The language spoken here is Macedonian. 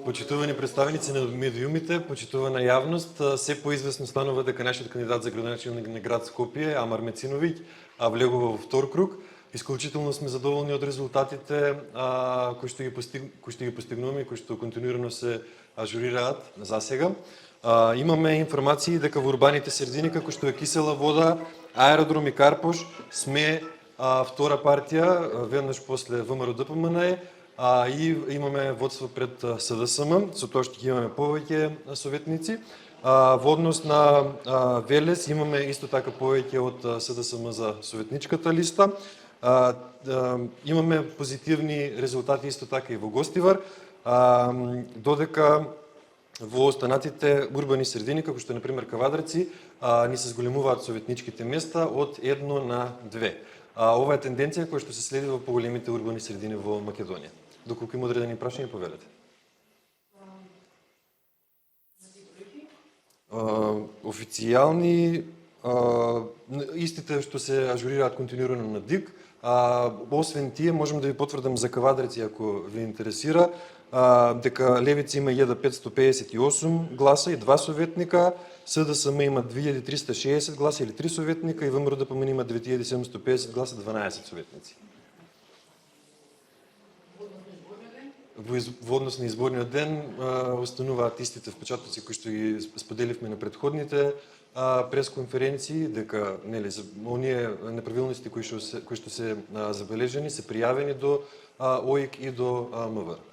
Почитувани представници на медиумите, почитувана јавност, се поизвестно станува дека нашиот кандидат за градоначелник на град Скопје, Амар Мециновиќ, влегува во втор круг. Исклучително сме задоволни од резултатите кои што ги постигнуваме и кои што континуирано се ажурираат за сега. Имаме информации дека во урбаните средини, како што е Кисела вода, Аеродром и Карпош, сме втора партија, веднаш после ВМРО ДПМН, и имаме водство пред СДСМ, со тоа што имаме повеќе советници. Во однос на Велес имаме исто така повеќе од СДСМ за советничката листа. Имаме позитивни резултати исто така и во Гостивар, додека во останатите урбани средини, како што е например Кавадарци, ни се зголемуваат советничките места од 1 на 2. Ова е тенденција која што се следи во поголемите урбани средини во Македонија. Доколку има одредени прашања, повелете. Официјални, истите што се ажурираат континуирано на ДИК, освен тие, можем да ви потврдам за Кавадрици, ако ви интересира, дека Левица има 1558 гласа и 2 советника, СДСМ има 2360 гласа или 3 советника и ВМРО ДПМН има 9750 гласа, 12 советници. Во однос на изборниот ден остануваат истите впечатоци кои што ги споделивме на претходните пресконференции, дека оние неправилности кои што се забележени се пријавени до ОИК и до МВР.